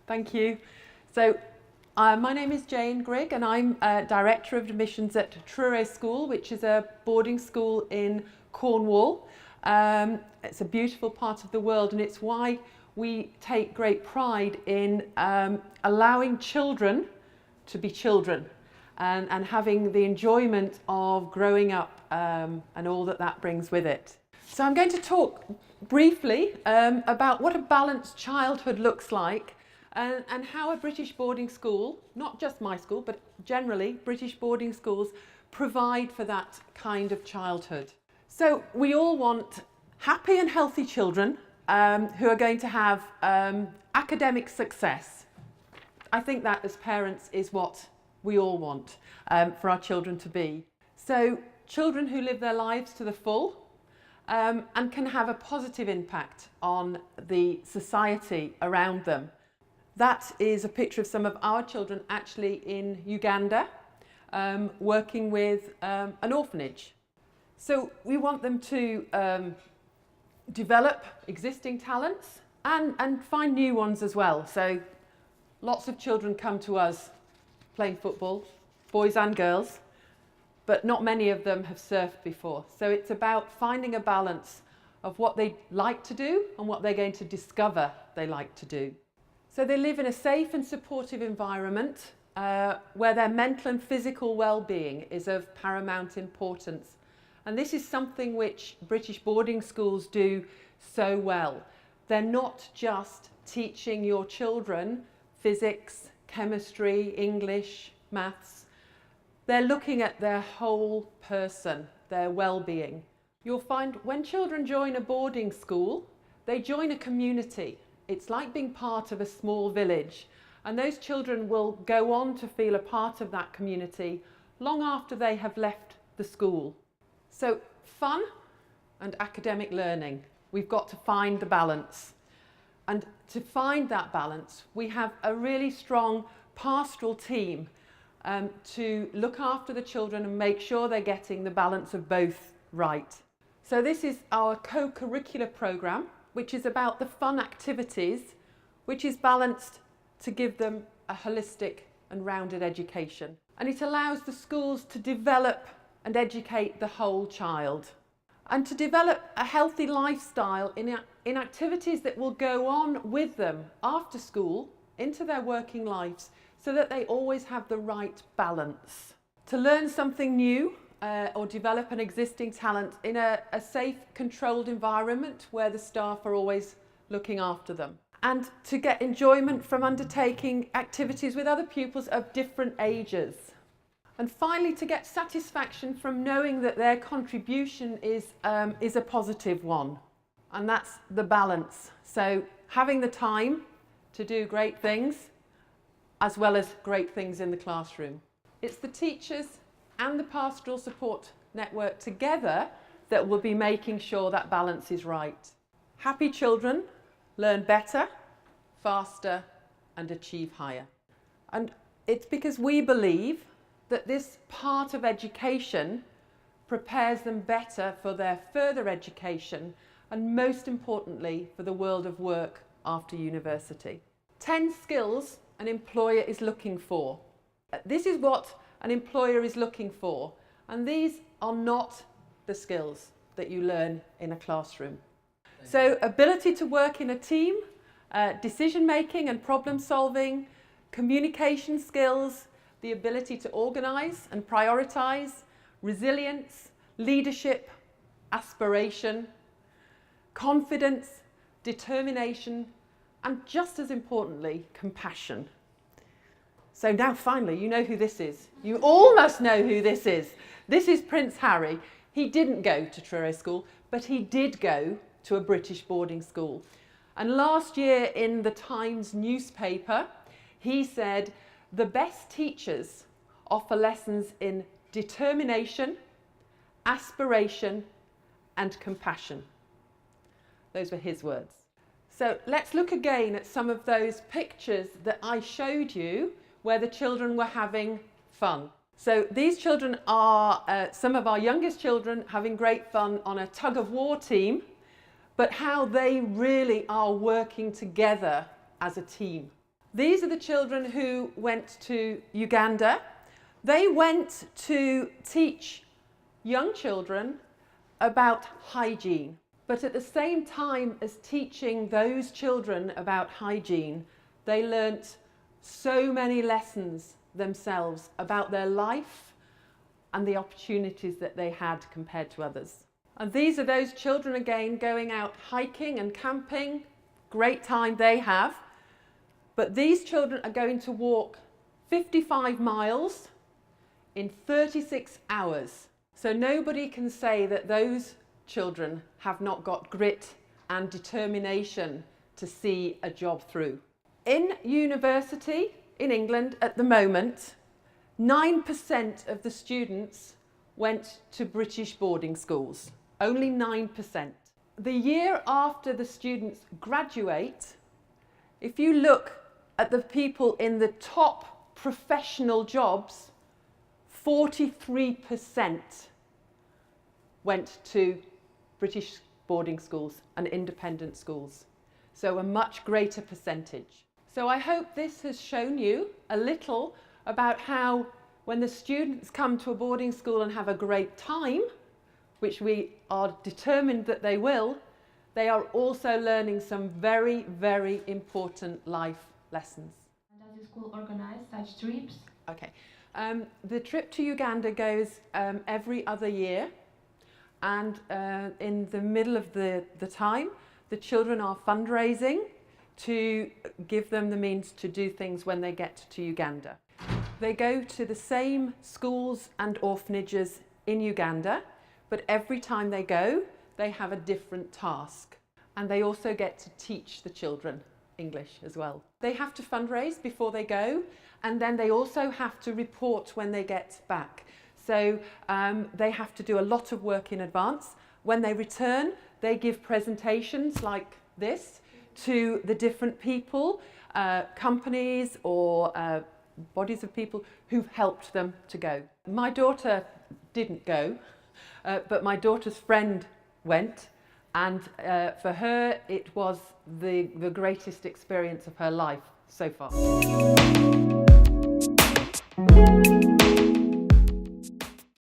Thank you. So, my name is Jane Grigg and I'm Director of Admissions at Truro School, which is a boarding school in Cornwall. It's a beautiful part of the world, and it's why we take great pride in allowing children to be children and having the enjoyment of growing up and all that brings with it. So I'm going to talk briefly about what a balanced childhood looks like and how a British boarding school, not just my school, but generally British boarding schools provide for that kind of childhood. So we all want happy and healthy children who are going to have academic success. I think that as parents is what we all want for our children to be. So children who live their lives to the full and can have a positive impact on the society around them. That is a picture of some of our children actually in Uganda, working with an orphanage. So we want them to develop existing talents and find new ones as well. So lots of children come to us playing football, boys and girls, but not many of them have surfed before. So it's about finding a balance of what they like to do and what they're going to discover they like to do. So they live in a safe and supportive environment where their mental and physical well-being is of paramount importance. And this is something which British boarding schools do so well. They're not just teaching your children physics, chemistry, English, maths. They're looking at their whole person, their well-being. You'll find when children join a boarding school, they join a community. It's like being part of a small village, and those children will go on to feel a part of that community long after they have left the school. So fun and academic learning, we've got to find the balance. And to find that balance, we have a really strong pastoral team to look after the children and make sure they're getting the balance of both right. So this is our co-curricular programme, which is about the fun activities, which is balanced to give them a holistic and rounded education. And it allows the schools to develop and educate the whole child and to develop a healthy lifestyle in activities that will go on with them after school into their working lives so that they always have the right balance. To learn something new or develop an existing talent in a safe, controlled environment where the staff are always looking after them. And to get enjoyment from undertaking activities with other pupils of different ages. And finally, to get satisfaction from knowing that their contribution is a positive one. And that's the balance. So having the time to do great things as well as great things in the classroom. It's the teachers and the pastoral support network together that will be making sure that balance is right. Happy children learn better, faster, and achieve higher. And it's because we believe that this part of education prepares them better for their further education and most importantly for the world of work after university. 10 skills an employer is looking for. This is what an employer is looking for, and these are not the skills that you learn in a classroom. So ability to work in a team, decision making and problem solving, communication skills, the ability to organise and prioritise, resilience, leadership, aspiration, confidence, determination, and just as importantly, compassion. So now finally, you know who this is. You all must know who this is. This is Prince Harry. He didn't go to Truro School, but he did go to a British boarding school. And last year in the Times newspaper, he said, the best teachers offer lessons in determination, aspiration, and compassion. Those were his words. So let's look again at some of those pictures that I showed you where the children were having fun. So these children are some of our youngest children having great fun on a tug-of-war team, but how they really are working together as a team. These are the children who went to Uganda. They went to teach young children about hygiene. But at the same time as teaching those children about hygiene, they learnt so many lessons themselves about their life and the opportunities that they had compared to others. And these are those children again going out hiking and camping. Great time they have. But these children are going to walk 55 miles in 36 hours. So nobody can say that those children have not got grit and determination to see a job through. In university in England at the moment, 9% of the students went to British boarding schools. Only 9%. The year after the students graduate, if you look at the people in the top professional jobs, 43% went to British boarding schools and independent schools. So a much greater percentage. So I hope this has shown you a little about how when the students come to a boarding school and have a great time, which we are determined that they will, they are also learning some very, very important life lessons. Does the school organize such trips? Okay. The trip to Uganda goes every other year, and in the middle of the time, the children are fundraising to give them the means to do things when they get to Uganda. They go to the same schools and orphanages in Uganda, but every time they go, they have a different task. And they also get to teach the children English as well. They have to fundraise before they go, and then they also have to report when they get back. So they have to do a lot of work in advance. When they return, they give presentations like this to the different people, companies or bodies of people who've helped them to go. My daughter didn't go, but my daughter's friend went, and for her it was the greatest experience of her life so far.